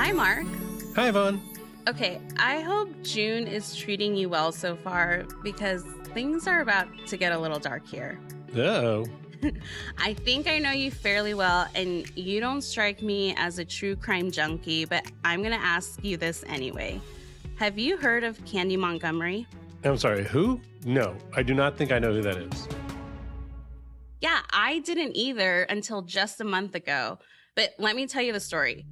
Hi, Mark. Hi, Yvonne. Okay, I hope June is treating you well so far because things are about to get a little dark here. Oh. I think I know you fairly well, and you don't strike me as a true crime junkie, but I'm going to ask you this anyway. Have you heard of Candace Montgomery? I'm sorry, who? No, I do not think I know who that is. Yeah, I didn't either until just a month ago, but let me tell you the story.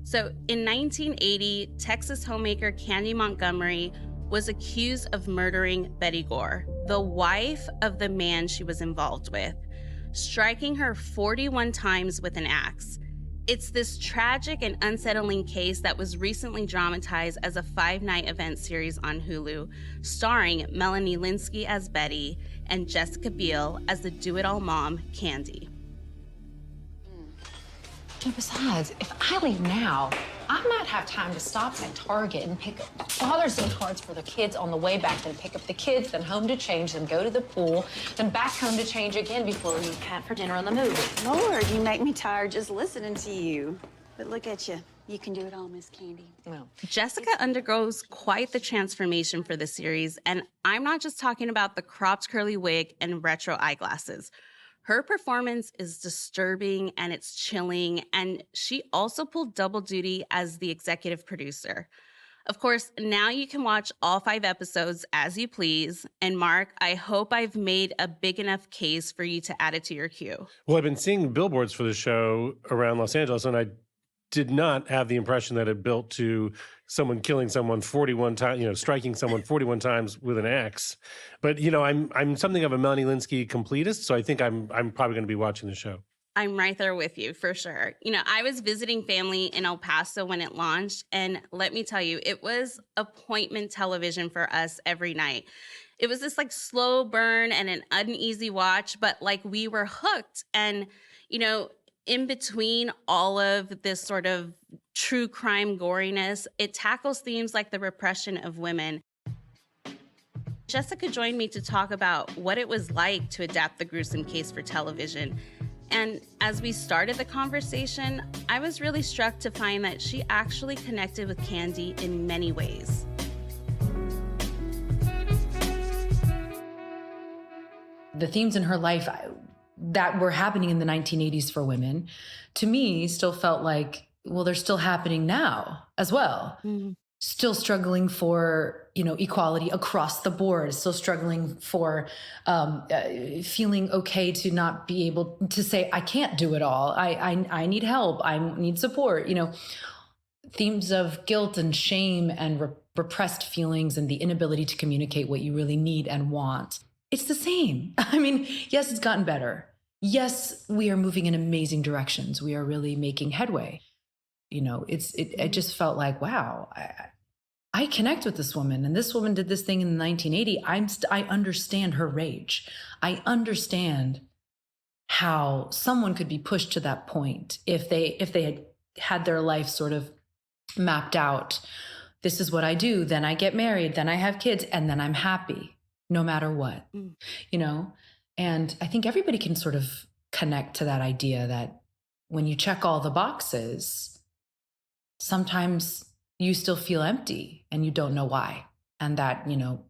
So in 1980, Texas homemaker Candace Montgomery was accused of murdering Betty Gore, the wife of the man she was involved with, striking her 41 times with an axe. It's this tragic and unsettling case that was recently dramatized as a 5-night event series on Hulu, starring Melanie Lynskey as Betty and Jessica Biel as the do-it-all mom, Candy. And besides, if I leave now, I might have time to stop at Target and pick up Father's Day cards for the kids on the way back, then pick up the kids, then home to change, then go to the pool, then back home to change again before we meet Pat for dinner on the movie. Lord, you make me tired just listening to you. But look at you. You can do it all, Miss Candy. Well, Jessica undergoes quite the transformation for the series, and I'm not just talking about the cropped curly wig and retro eyeglasses. Her performance is disturbing and it's chilling, and she also pulled double duty as the executive producer. Of course, now you can watch all 5 episodes as you please. And Mark, I hope I've made a big enough case for you to add it to your queue. Well, I've been seeing billboards for the show around Los Angeles, and I did not have the impression that it built to someone killing someone 41 times, striking someone 41 times with an axe. But, I'm something of a Melanie Lynskey completist, so I think I'm probably going to be watching the show. I'm right there with you for sure. I was visiting family in El Paso when it launched, and let me tell you, it was appointment television for us every night. It was this slow burn and an uneasy watch, but we were hooked. And, in between all of this sort of true crime goriness, it tackles themes like the repression of women. Jessica joined me to talk about what it was like to adapt the gruesome case for television. And as we started the conversation, I was really struck to find that she actually connected with Candy in many ways. The themes in her life that were happening in the 1980s for women, to me, still felt like, well, they're still happening now as well. Mm-hmm. Still struggling for, equality across the board, still struggling for feeling okay to not be able to say, I can't do it all. I need help. I need support. Themes of guilt and shame and repressed feelings and the inability to communicate what you really need and want. It's the same. Yes, it's gotten better. Yes, we are moving in amazing directions. We are really making headway. It just felt like, wow, I connect with this woman, and this woman did this thing in 1980. I understand her rage. I understand how someone could be pushed to that point if they had their life sort of mapped out. This is what I do. Then I get married. Then I have kids, and then I'm happy, no matter what. And I think everybody can sort of connect to that idea that when you check all the boxes, sometimes you still feel empty and you don't know why. And that,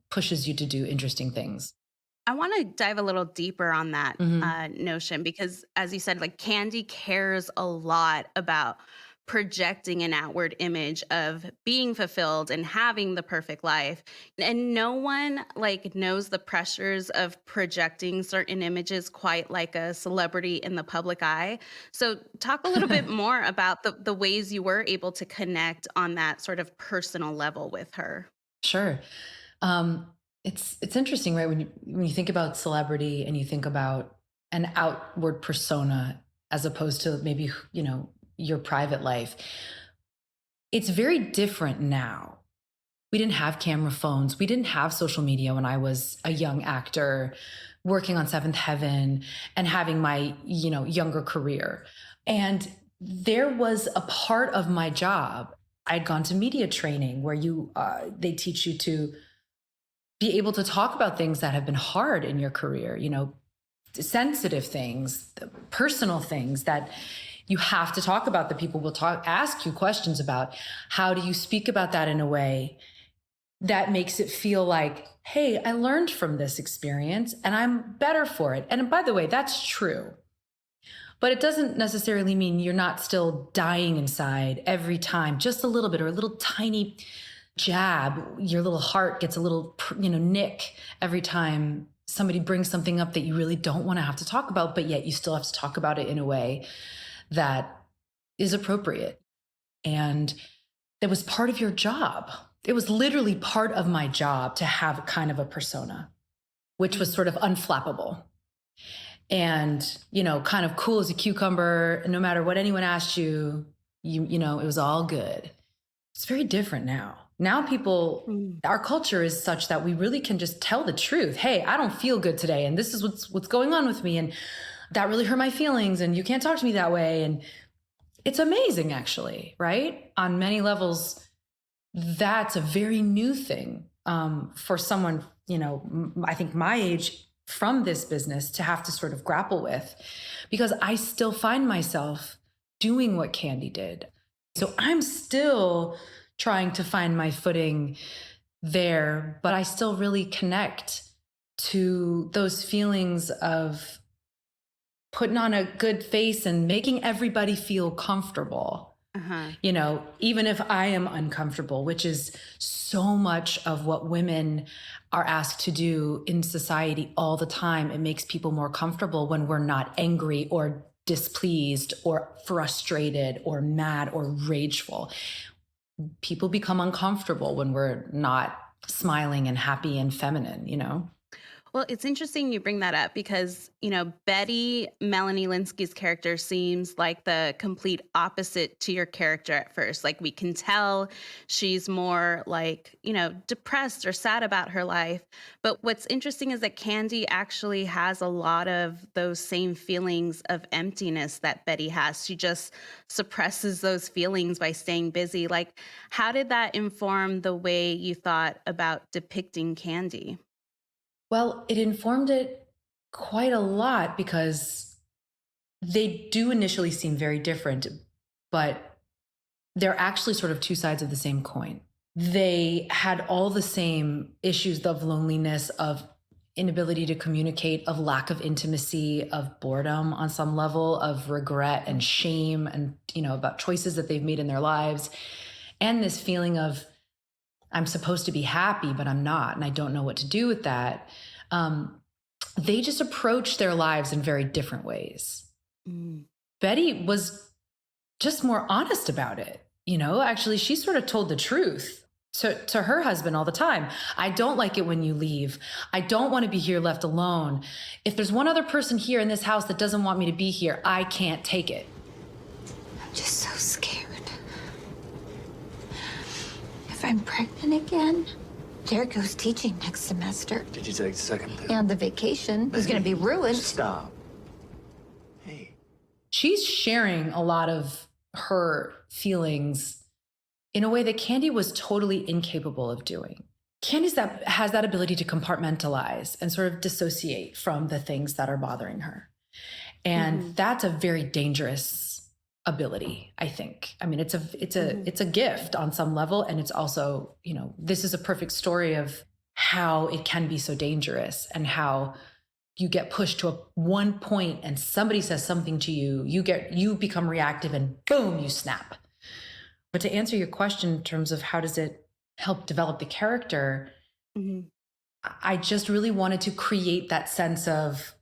pushes you to do interesting things. I want to dive a little deeper on that notion because, as you said, Candy cares a lot about projecting an outward image of being fulfilled and having the perfect life. And no one knows the pressures of projecting certain images quite like a celebrity in the public eye. So talk a little bit more about the ways you were able to connect on that sort of personal level with her. Sure. It's interesting, right? When you think about celebrity and you think about an outward persona as opposed to maybe, your private life, it's very different now. We didn't have camera phones. We didn't have social media when I was a young actor working on Seventh Heaven and having my, younger career. And there was a part of my job. I'd gone to media training where they teach you to be able to talk about things that have been hard in your career, sensitive things, personal things that You have to talk about the people will ask you questions about. How do you speak about that in a way that makes it feel like, hey, I learned from this experience and I'm better for it. And by the way, that's true. But it doesn't necessarily mean you're not still dying inside every time, just a little bit, or a little tiny jab. Your little heart gets a little, nick every time somebody brings something up that you really don't want to have to talk about, but yet you still have to talk about it in a way that is appropriate. And that was part of your job. It was literally part of my job to have kind of a persona, which was sort of unflappable. And, kind of cool as a cucumber. No matter what anyone asked you, it was all good. It's very different now. Now our culture is such that we really can just tell the truth. Hey, I don't feel good today. And this is what's going on with me. And that really hurt my feelings. And you can't talk to me that way. And it's amazing, actually, right? On many levels, that's a very new thing for someone, I think my age, from this business to have to sort of grapple with, because I still find myself doing what Candy did. So I'm still trying to find my footing there, but I still really connect to those feelings of putting on a good face and making everybody feel comfortable. Even if I am uncomfortable, which is so much of what women are asked to do in society all the time. It makes people more comfortable when we're not angry or displeased or frustrated or mad or rageful. People become uncomfortable when we're not smiling and happy and feminine. Well, it's interesting you bring that up because, Betty, Melanie Linsky's character, seems like the complete opposite to your character at first. Like, we can tell she's more like, depressed or sad about her life. But what's interesting is that Candy actually has a lot of those same feelings of emptiness that Betty has. She just suppresses those feelings by staying busy. Like, how did that inform the way you thought about depicting Candy? Well, it informed it quite a lot because they do initially seem very different, but they're actually sort of two sides of the same coin. They had all the same issues of loneliness, of inability to communicate, of lack of intimacy, of boredom on some level, of regret and shame and, about choices that they've made in their lives. And this feeling of, I'm supposed to be happy, but I'm not, and I don't know what to do with that. They just approach their lives in very different ways. Betty was just more honest about it. Actually, she sort of told the truth to her husband all the time. I don't like it when you leave. I don't want to be here left alone. If there's one other person here in this house that doesn't want me to be here, I can't take it. I'm just so scared. If I'm pregnant again, there goes teaching next semester. Did you take the second pill? And the vacation is going to be ruined. Stop. Hey. She's sharing a lot of her feelings in a way that Candy was totally incapable of doing. Candy has that ability to compartmentalize and sort of dissociate from the things that are bothering her. And that's a very dangerous ability, I think. I mean, it's a gift on some level. And it's also, this is a perfect story of how it can be so dangerous and how you get pushed to one point and somebody says something to you, you become reactive and boom, you snap. But to answer your question in terms of how does it help develop the character, I just really wanted to create that sense of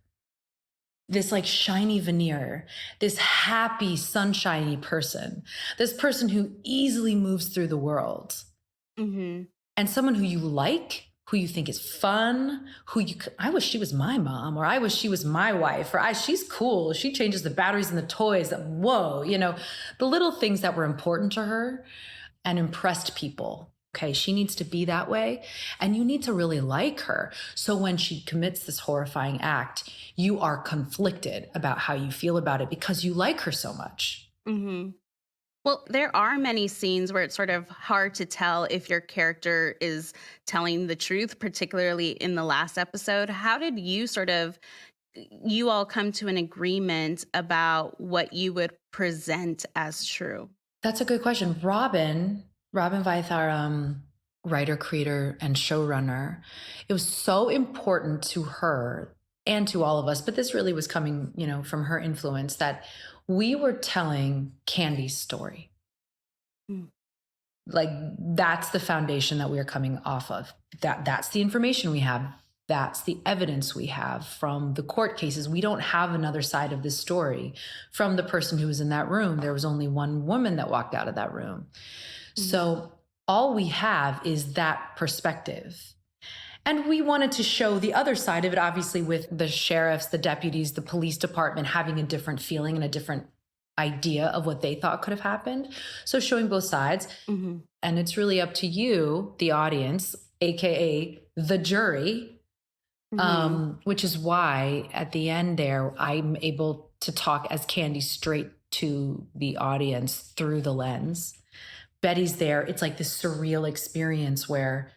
this like shiny veneer, this happy, sunshiny person, this person who easily moves through the world, and someone who you like, who you think is fun, I wish she was my mom, or I wish she was my wife, or she's cool. She changes the batteries in the toys. Whoa, the little things that were important to her and impressed people. Okay, she needs to be that way, and you need to really like her. So when she commits this horrifying act, you are conflicted about how you feel about it because you like her so much. Well, there are many scenes where it's sort of hard to tell if your character is telling the truth, particularly in the last episode. How did you sort of you all come to an agreement about what you would present as true? That's a good question. Robin Veith, our writer, creator, and showrunner, it was so important to her and to all of us, but this really was coming, from her influence, that we were telling Candy's story. Mm. Like, that's the foundation that we are coming off of. That's the information we have. That's the evidence we have from the court cases. We don't have another side of this story from the person who was in that room. There was only one woman that walked out of that room. Mm-hmm. So all we have is that perspective. And we wanted to show the other side of it, obviously, with the sheriffs, the deputies, the police department having a different feeling and a different idea of what they thought could have happened. So showing both sides. Mm-hmm. And it's really up to you, the audience, AKA the jury, which is why at the end there, I'm able to talk as Candy straight to the audience through the lens. Betty's there. It's like this surreal experience where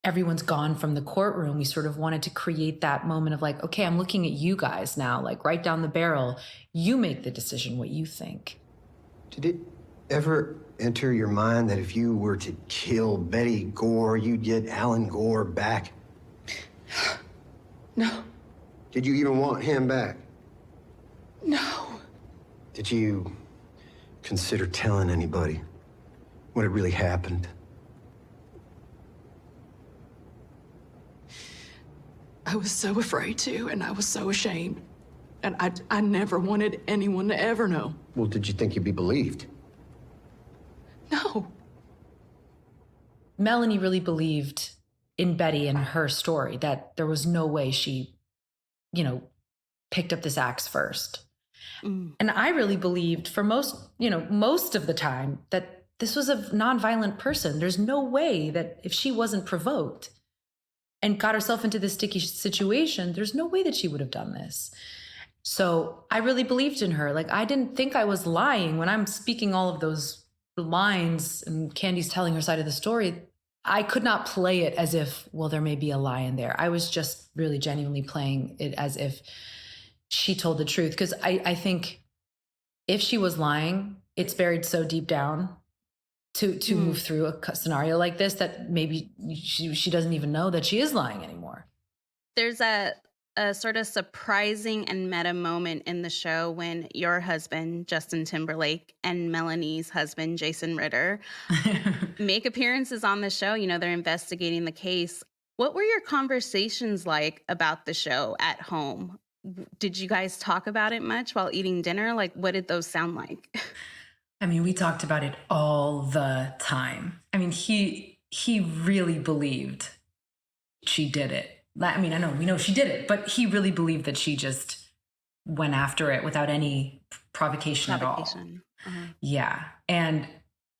everyone's gone from the courtroom. We sort of wanted to create that moment of like, okay, I'm looking at you guys now, like right down the barrel. You make the decision what you think. Did it ever enter your mind that if you were to kill Betty Gore, you'd get Alan Gore back? No. Did you even want him back? No. Did you consider telling anybody what had really happened? I was so afraid to, and I was so ashamed. And I never wanted anyone to ever know. Well, did you think you'd be believed? No. Melanie really believed in Betty and her story, that there was no way she, picked up this axe first. Mm. And I really believed for most of the time that this was a nonviolent person. There's no way that if she wasn't provoked and got herself into this sticky situation, there's no way that she would have done this. So I really believed in her. Like, I didn't think I was lying when I'm speaking all of those lines and Candy's telling her side of the story. I could not play it as if, well, there may be a lie in there. I was just really genuinely playing it as if she told the truth. Because I think if she was lying, it's buried so deep down to move through a scenario like this that maybe she doesn't even know that she is lying anymore. There's a sort of surprising and meta moment in the show when your husband, Justin Timberlake, and Melanie's husband, Jason Ritter, make appearances on the show. They're investigating the case. What were your conversations like about the show at home? Did you guys talk about it much while eating dinner? Like, what did those sound like? I mean, we talked about it all the time. I mean, he really believed she did it. I mean, we know she did it, but he really believed that she just went after it without any provocation at all. Uh-huh. Yeah. And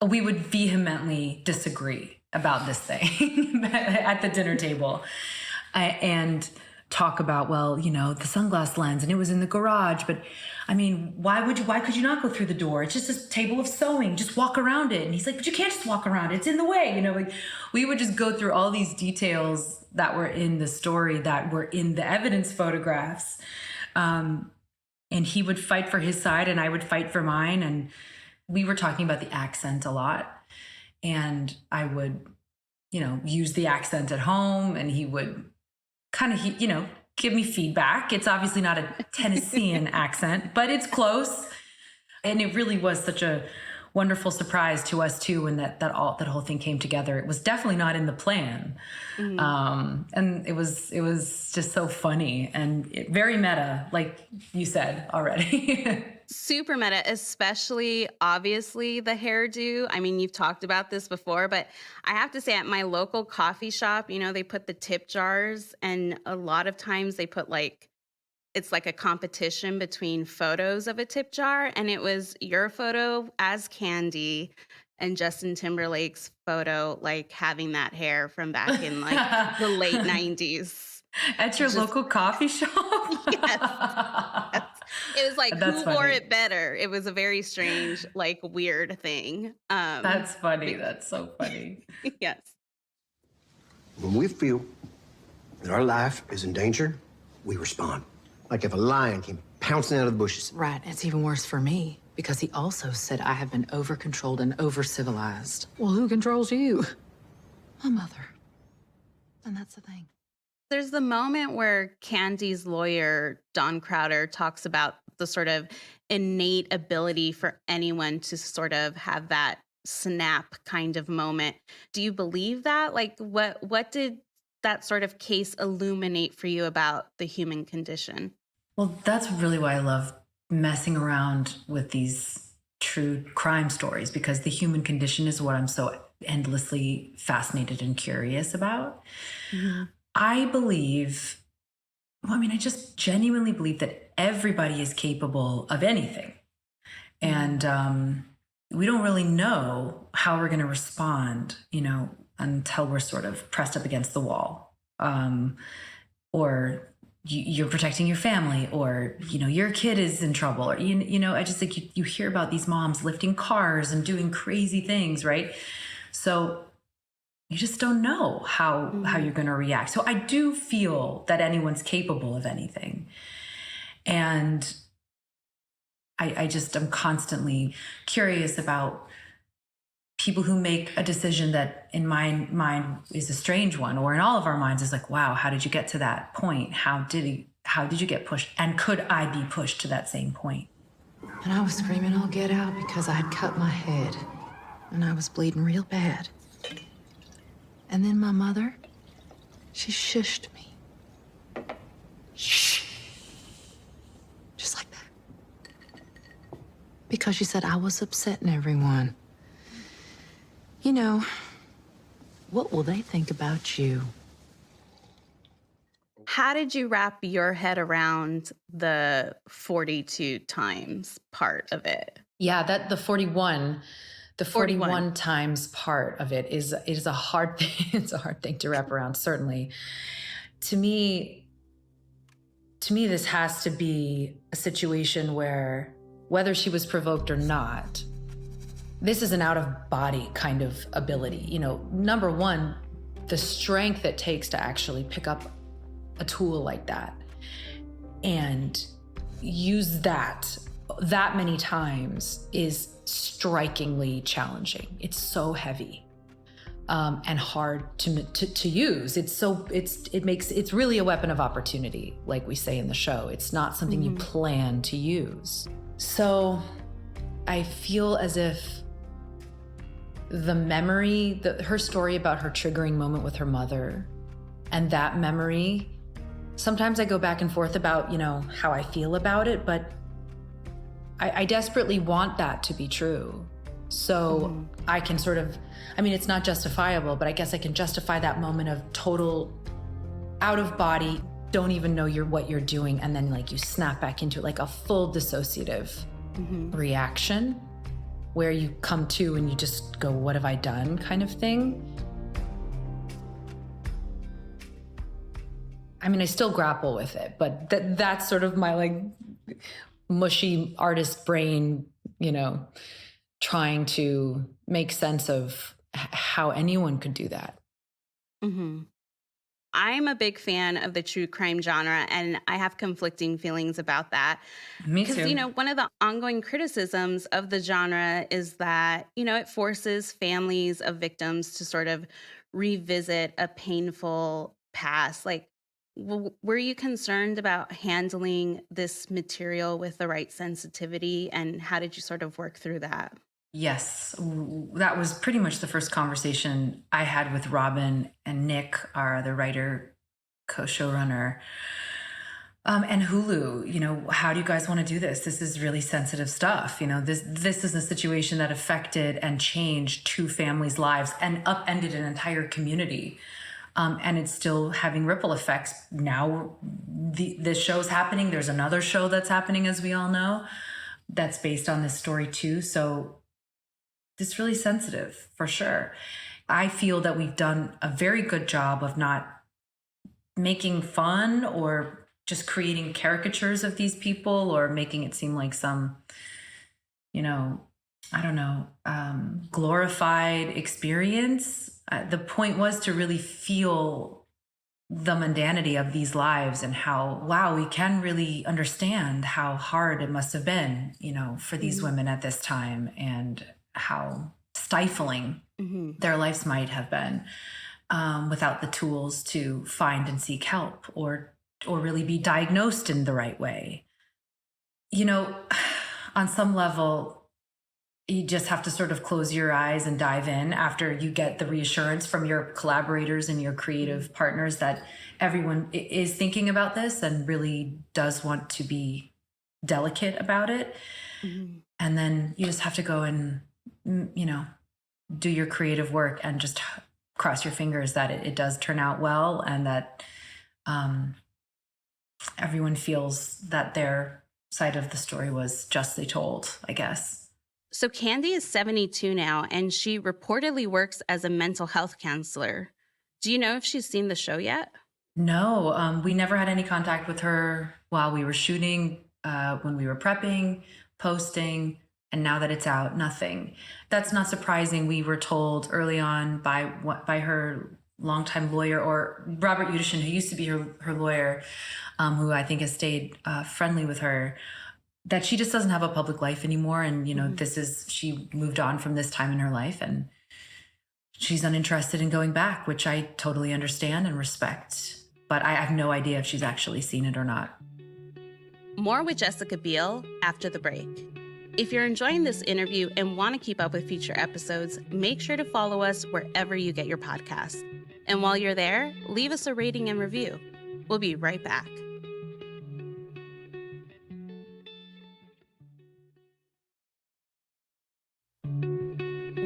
we would vehemently disagree about this thing at the dinner table and talk about, well, the sunglass lens and it was in the garage, but I mean, why could you not go through the door? It's just a table of sewing. Just walk around it. And he's like, but you can't just walk around it. It's in the way. Like we would just go through all these details that were in the story, that were in the evidence photographs. And he would fight for his side and I would fight for mine. And we were talking about the accent a lot. And I would, use the accent at home and he would kind of, give me feedback. It's obviously not a Tennessean accent, but it's close. And it really was such a wonderful surprise to us too when that whole thing came together. It was definitely not in the plan. Mm-hmm. And it was just so funny and very meta, like you said already. Super meta, especially obviously the hairdo. I mean, you've talked about this before, but I have to say at my local coffee shop, they put the tip jars and a lot of times they put it's like a competition between photos of a tip jar. And it was your photo as Candy and Justin Timberlake's photo, having that hair from back in the late 90s. At your local coffee shop? Yes. It was That's who funny. wore it better? It was a very strange, weird thing. That's funny. That's so funny. Yes. When we feel that our life is in danger, we respond. Like if a lion came pouncing out of the bushes. Right. It's even worse for me because he also said I have been over-controlled and over-civilized. Well, who controls you? My mother. And that's the thing. There's the moment where Candy's lawyer, Don Crowder, talks about the sort of innate ability for anyone to sort of have that snap kind of moment. Do you believe that? Like, what did that sort of case illuminate for you about the human condition? Well, that's really why I love messing around with these true crime stories, because the human condition is what I'm so endlessly fascinated and curious about. Mm-hmm. I believe, I just genuinely believe that everybody is capable of anything. And we don't really know how we're going to respond, until we're sort of pressed up against the wall. Or you're protecting your family, or, your kid is in trouble, or, I just think you hear about these moms lifting cars and doing crazy things, right? So you just don't know how you're going to react. So I do feel that anyone's capable of anything. And I'm constantly curious about people who make a decision that in my mind is a strange one, or in all of our minds is like, wow, how did you get to that point? How did you get pushed? And could I be pushed to that same point? And I was screaming, "I'll get out," because I had cut my head and I was bleeding real bad. And then my mother, she shushed me. Shh. Just like that. Because she said I was upsetting everyone. What will they think about you? How did you wrap your head around the 42 times part of it? Yeah, the 41 times part of it is a hard thing. It's a hard thing to wrap around, certainly. To me, this has to be a situation where, whether she was provoked or not, this is an out-of-body kind of ability. Number one, the strength it takes to actually pick up a tool like that and use that many times is strikingly challenging. It's so heavy and hard to use. It's really a weapon of opportunity, like we say in the show. It's not something you plan to use. So I feel as if the memory, her story about her triggering moment with her mother, and that memory, sometimes I go back and forth about, how I feel about it, but I desperately want that to be true. So I can sort of, it's not justifiable, but I guess I can justify that moment of total out of body, don't even know what you're doing, and then you snap back into it, like a full dissociative reaction, where you come to and you just go, what have I done, kind of thing. I still grapple with it, but that's sort of my mushy artist brain, trying to make sense of how anyone could do that. Mm-hmm. I'm a big fan of the true crime genre, and I have conflicting feelings about that. Me too. Because, one of the ongoing criticisms of the genre is that, it forces families of victims to sort of revisit a painful past. Were you concerned about handling this material with the right sensitivity, and how did you sort of work through that? Yes, that was pretty much the first conversation I had with Robin and Nick, the writer, co-showrunner, and Hulu. How do you guys want to do this? This is really sensitive stuff. This is a situation that affected and changed two families' lives and upended an entire community. And it's still having ripple effects. Now this show's happening. There's another show that's happening, as we all know, that's based on this story too. So it's really sensitive, for sure. I feel that we've done a very good job of not making fun or just creating caricatures of these people, or making it seem like some, glorified experience. The point was to really feel the mundanity of these lives and how, wow, we can really understand how hard it must have been, for these women at this time, and how stifling their lives might have been, without the tools to find and seek help, or really be diagnosed in the right way. On some level, you just have to sort of close your eyes and dive in after you get the reassurance from your collaborators and your creative partners that everyone is thinking about this and really does want to be delicate about it. And then you just have to go and, do your creative work and just cross your fingers that it does turn out well, and that everyone feels that their side of the story was justly told, I guess. So Candy is 72 now, and she reportedly works as a mental health counselor. Do you know if she's seen the show yet? No, we never had any contact with her while we were shooting, when we were prepping, posting, and now that it's out, nothing. That's not surprising. We were told early on by her longtime lawyer, or Robert Udishin, who used to be her lawyer, who I think has stayed friendly with her, that she just doesn't have a public life anymore. And, she moved on from this time in her life, and she's uninterested in going back, which I totally understand and respect. But I have no idea if she's actually seen it or not. More with Jessica Biel after the break. If you're enjoying this interview and want to keep up with future episodes, make sure to follow us wherever you get your podcasts. And while you're there, leave us a rating and review. We'll be right back.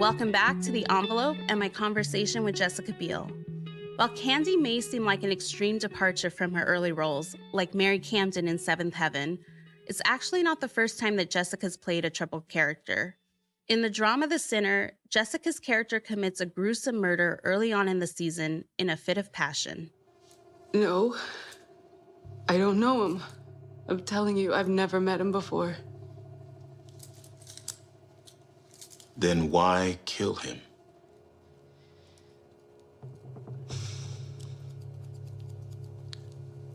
Welcome back to The Envelope and my conversation with Jessica Biel. While Candy may seem like an extreme departure from her early roles, like Mary Camden in Seventh Heaven, it's actually not the first time that Jessica's played a triple character. In the drama The Sinner, Jessica's character commits a gruesome murder early on in the season in a fit of passion. No, I don't know him. I'm telling you, I've never met him before. Then why kill him?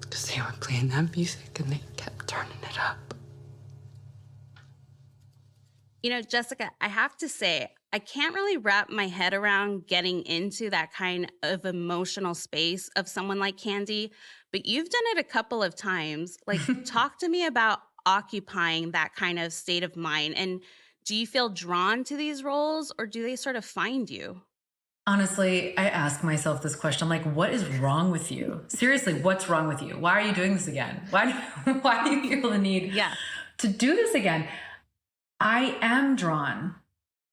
Because they were playing that music and they kept turning it up. Jessica, I have to say, I can't really wrap my head around getting into that kind of emotional space of someone like Candy, but you've done it a couple of times. Talk to me about occupying that kind of state of mind. And do you feel drawn to these roles, or do they sort of find you? Honestly, I ask myself this question. I'm like, what is wrong with you? Seriously, what's wrong with you? Why are you doing this again? Why do you feel the need to do this again? I am drawn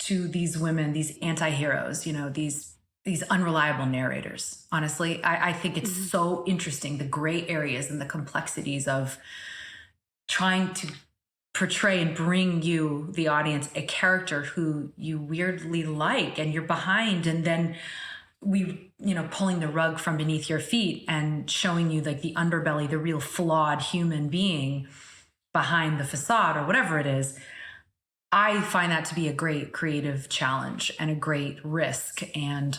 to these women, these antiheroes, these unreliable narrators. Honestly, I think it's so interesting, the gray areas and the complexities of trying to portray and bring you, the audience, a character who you weirdly like and you're behind, and then pulling the rug from beneath your feet and showing you like the underbelly, the real flawed human being behind the facade or whatever it is. I find that to be a great creative challenge and a great risk, and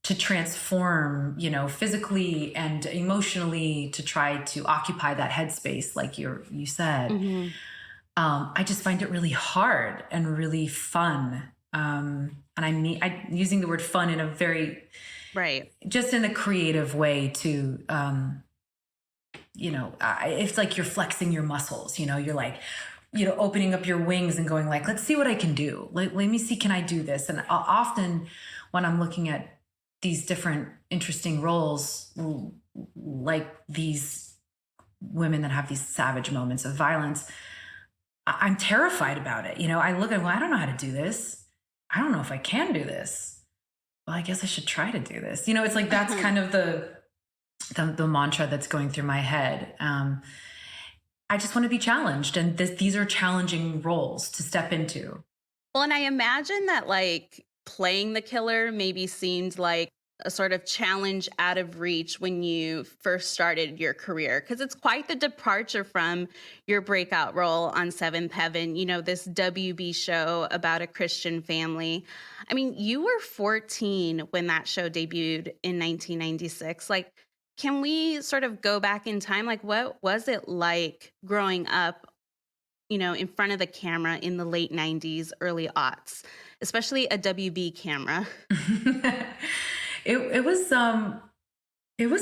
to transform, physically and emotionally, to try to occupy that headspace, like you said. I just find it really hard and really fun. And I'm using the word fun in a very, just in a creative way to, it's like you're flexing your muscles, you're like, opening up your wings and going like, let's see what I can do. Let me see, can I do this? And often when I'm looking at these different interesting roles, like these women that have these savage moments of violence, I'm terrified about it. I look at, I don't know how to do this. I don't know if I can do this. Well, I guess I should try to do this. It's like, that's kind of the mantra that's going through my head. I just want to be challenged. And these are challenging roles to step into. Well, and I imagine that playing the killer maybe seemed like a sort of challenge out of reach when you first started your career, because it's quite the departure from your breakout role on Seventh Heaven, this WB show about a Christian family. I mean, you were 14 when that show debuted in 1996. Can we sort of go back in time? Like, what was it like growing up, in front of the camera in the late 90s, early aughts, especially a WB camera? It was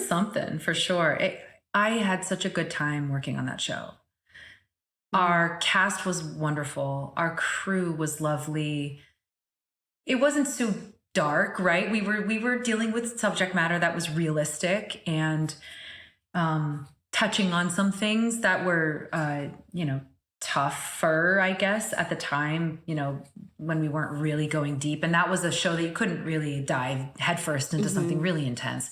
something for sure. I had such a good time working on that show. Our cast was wonderful. Our crew was lovely. It wasn't so dark, right? We were dealing with subject matter that was realistic and touching on some things that were tougher, I guess, at the time, when we weren't really going deep. And that was a show that you couldn't really dive headfirst into something really intense.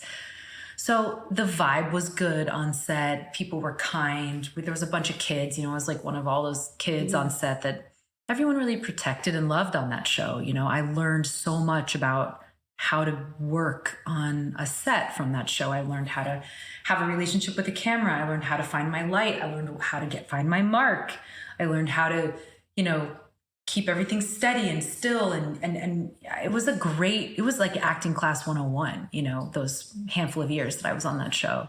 So the vibe was good on set. People were kind. There was a bunch of kids, I was like one of all those kids on set that everyone really protected and loved on that show. I learned so much about how to work on a set from that show. I learned how to have a relationship with the camera. I learned how to find my light. I learned how to find my mark. I learned how to, keep everything steady and still. And it was like acting class 101, those handful of years that I was on that show.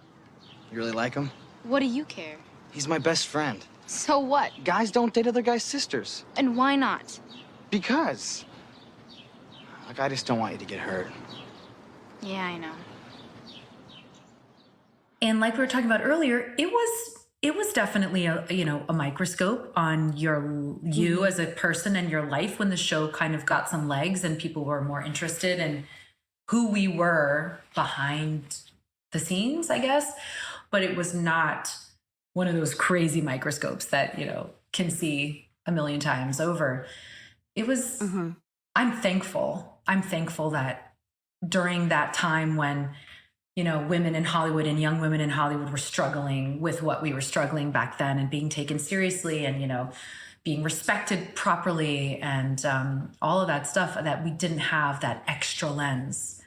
You really like him? What do you care? He's my best friend. So what? Guys don't date other guys' sisters. And why not? Because. Like, I just don't want you to get hurt. Yeah, I know. And like we were talking about earlier, it was definitely a microscope on you as a person and your life when the show kind of got some legs and people were more interested in who we were behind the scenes, I guess. But it was not one of those crazy microscopes that, can see a million times over. It was, I'm thankful that during that time when, women in Hollywood and young women in Hollywood were struggling with what we were struggling back then and being taken seriously and, being respected properly and all of that stuff, that we didn't have that extra lens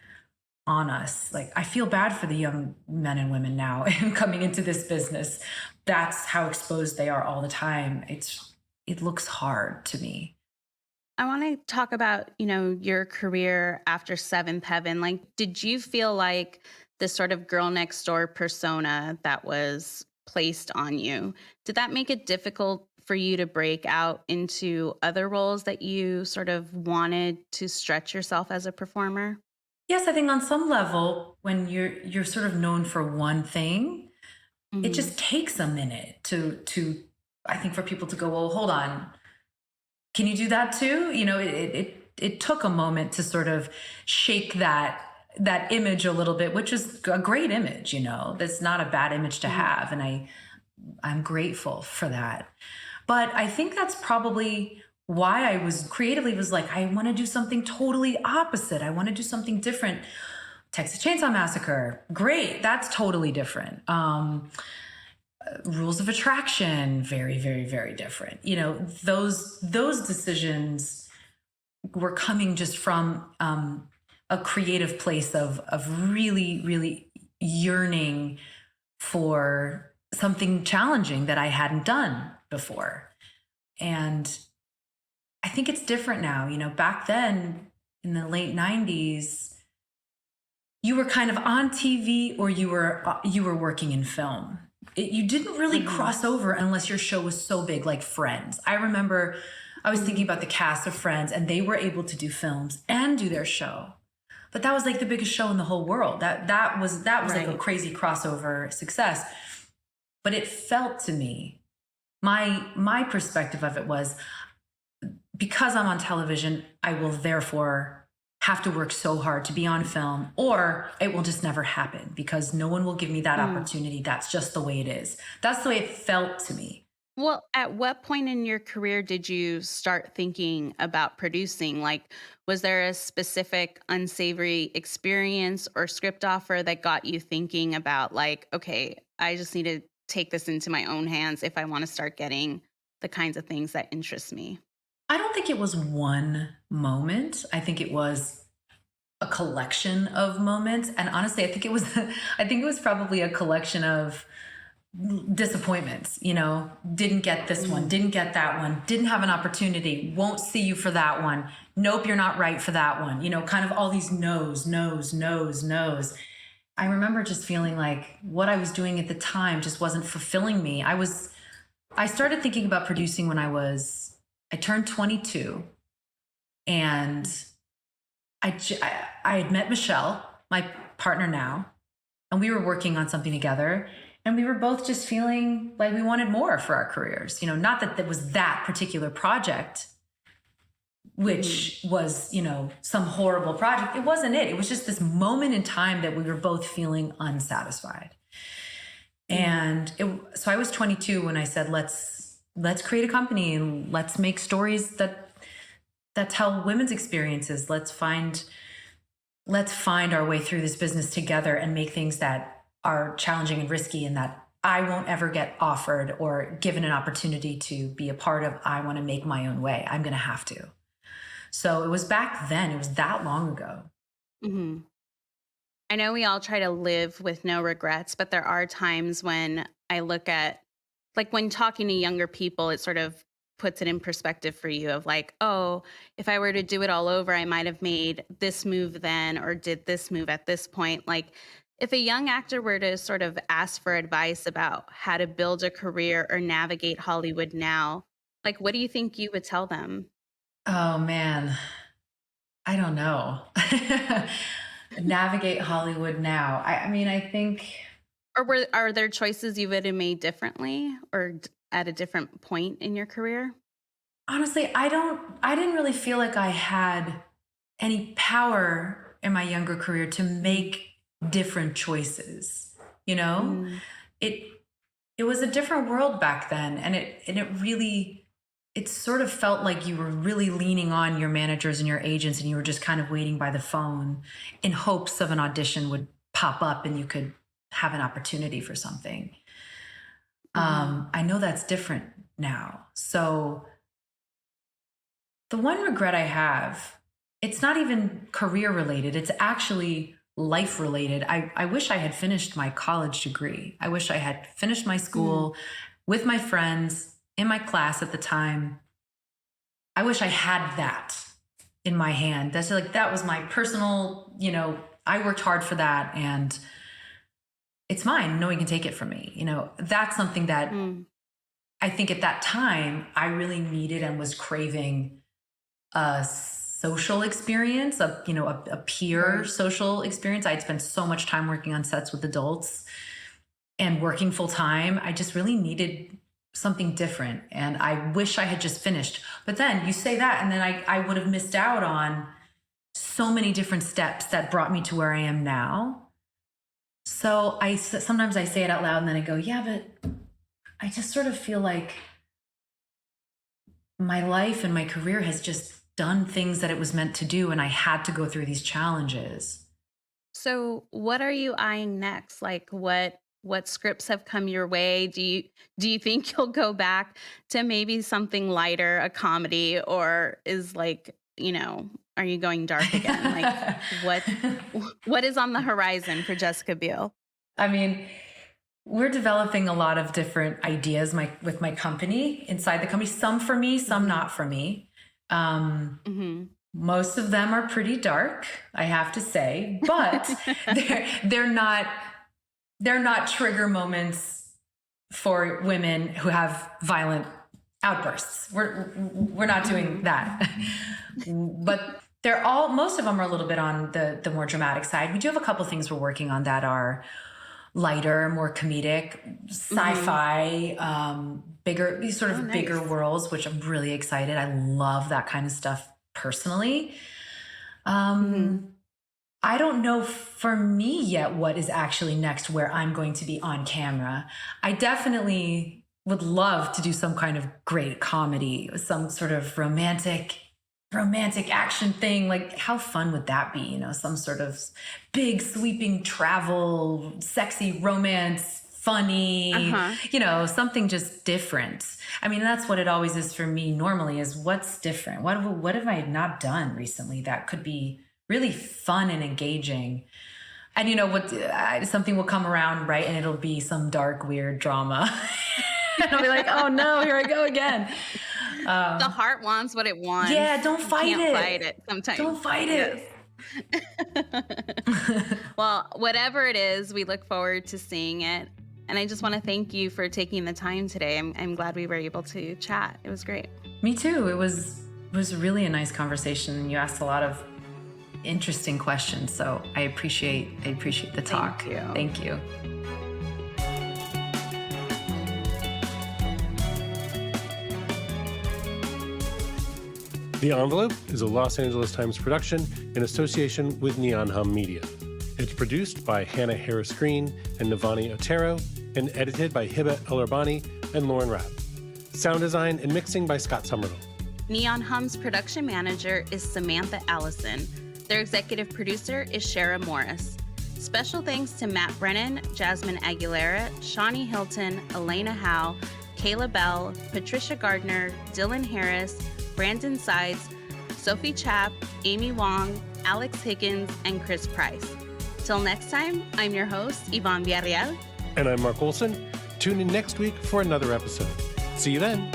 on us. Like, I feel bad for the young men and women now coming into this business. That's how exposed they are all the time. It looks hard to me. I want to talk about, your career after Seventh Heaven. Like, did you feel like this sort of girl next door persona that was placed on you, did that make it difficult for you to break out into other roles that you sort of wanted to stretch yourself as a performer? Yes, I think on some level, when you're sort of known for one thing, it just takes a minute to I think, for people to go, well, hold on, can you do that too? It took a moment to sort of shake that image a little bit, which is a great image, that's not a bad image to have. And I'm grateful for that. But I think that's probably why I was like, I want to do something totally opposite. I want to do something different. Texas Chainsaw Massacre, great. That's totally different. Rules of Attraction, very, very, very different. Those decisions were coming just from a creative place of really, really yearning for something challenging that I hadn't done before. And I think it's different now. Back then in the late 90s, you were kind of on TV or you were working in film. You didn't really cross over unless your show was so big, like Friends. I remember I was thinking about the cast of Friends, and they were able to do films and do their show. But that was like the biggest show in the whole world. That was like a crazy crossover success. But it felt to me, my perspective of it was, because I'm on television, I will therefore have to work so hard to be on film, or it will just never happen because no one will give me that opportunity. That's just the way it is. That's the way it felt to me. Well, at what point in your career did you start thinking about producing? Like, was there a specific unsavory experience or script offer that got you thinking about, like, okay, I just need to take this into my own hands if I want to start getting the kinds of things that interest me? I don't think it was one moment. I think it was a collection of moments. And honestly, I think it was probably a collection of disappointments. Didn't get this one, didn't get that one, didn't have an opportunity, won't see you for that one. Nope, you're not right for that one. Kind of all these no's. I remember just feeling like what I was doing at the time just wasn't fulfilling me. I started thinking about producing when I turned 22, and I had met Michelle, my partner now, and we were working on something together. And we were both just feeling like we wanted more for our careers. You know, not that it was that particular project, which was, you know, some horrible project. It wasn't it. It was just this moment in time that we were both feeling unsatisfied. And so I was 22 when I said, let's create a company and let's make stories that tell women's experiences. Let's find our way through this business together and make things that are challenging and risky and that I won't ever get offered or given an opportunity to be a part of. I want to make my own way. I'm going to have to. So it was back then. It was that long ago. Mm-hmm. I know we all try to live with no regrets, but there are times when I look at, like when talking to younger people, it sort of puts it in perspective for you of like, oh, if I were to do it all over, I might have made this move then or did this move at this point. Like if a young actor were to sort of ask for advice about how to build a career or navigate Hollywood now, like what do you think you would tell them? Oh man, I don't know. Navigate Hollywood now. I mean, I think. Or are there choices you would have made differently or at a different point in your career? Honestly, I didn't really feel like I had any power in my younger career to make different choices. You know, it was a different world back then, and it sort of felt like you were really leaning on your managers and your agents, and you were just kind of waiting by the phone in hopes of an audition would pop up and you could have an opportunity for something. I know that's different now. So the one regret I have, it's not even career related. It's actually life related. I wish I had finished my college degree. I wish I had finished my school with my friends in my class at the time. I wish I had that in my hand. That was my personal, you know, I worked hard for that and it's mine. No one can take it from me. You know, that's something that I think at that time I really needed and was craving a social experience, a peer social experience. I'd spent so much time working on sets with adults and working full time. I just really needed something different. And I wish I had just finished. But then you say that, and then I would have missed out on so many different steps that brought me to where I am now. So sometimes I say it out loud and then I go, yeah, but I just sort of feel like my life and my career has just done things that it was meant to do. And I had to go through these challenges. So what are you eyeing next? Like what scripts have come your way? Do you think you'll go back to maybe something lighter, a comedy, or is like, you know, are you going dark again? Like what is on the horizon for Jessica Biel? I mean, we're developing a lot of different ideas with my company, inside the company, some for me, some not for me. Most of them are pretty dark, I have to say, but they're not trigger moments for women who have violent outbursts. We're not doing that. But most of them are a little bit on the more dramatic side. We do have a couple things we're working on that are lighter, more comedic, sci-fi, bigger worlds, which I'm really excited. I love that kind of stuff personally. I don't know for me yet what is actually next where I'm going to be on camera. I definitely would love to do some kind of great comedy, some sort of romantic action thing. Like how fun would that be? You know, some sort of big sweeping travel, sexy romance, funny, you know, something just different. I mean, that's what it always is for me normally is what's different? What have I not done recently that could be really fun and engaging? And you know what, something will come around, right? And it'll be some dark, weird drama. And I'll be like, oh no, here I go again. The heart wants what it wants. Yeah, don't fight you it. Can't fight it sometimes. Don't fight it. Well, whatever it is, we look forward to seeing it. And I just want to thank you for taking the time today. I'm glad we were able to chat. It was great. Me too. It was really a nice conversation. You asked a lot of interesting questions, so I appreciate the talk. Thank you. The Envelope is a Los Angeles Times production in association with Neon Hum Media. It's produced by Hannah Harris Green and Navani Otero and edited by Hiba El-Arbani and Lauren Rapp. Sound design and mixing by Scott Somerville. Neon Hum's production manager is Samantha Allison. Their executive producer is Shara Morris. Special thanks to Matt Brennan, Jasmine Aguilera, Shawnee Hilton, Elena Howe, Kayla Bell, Patricia Gardner, Dylan Harris, Brandon Sides, Sophie Chapp, Amy Wong, Alex Higgins, and Chris Price. Till next time, I'm your host, Yvonne Villarreal. And I'm Mark Olson. Tune in next week for another episode. See you then.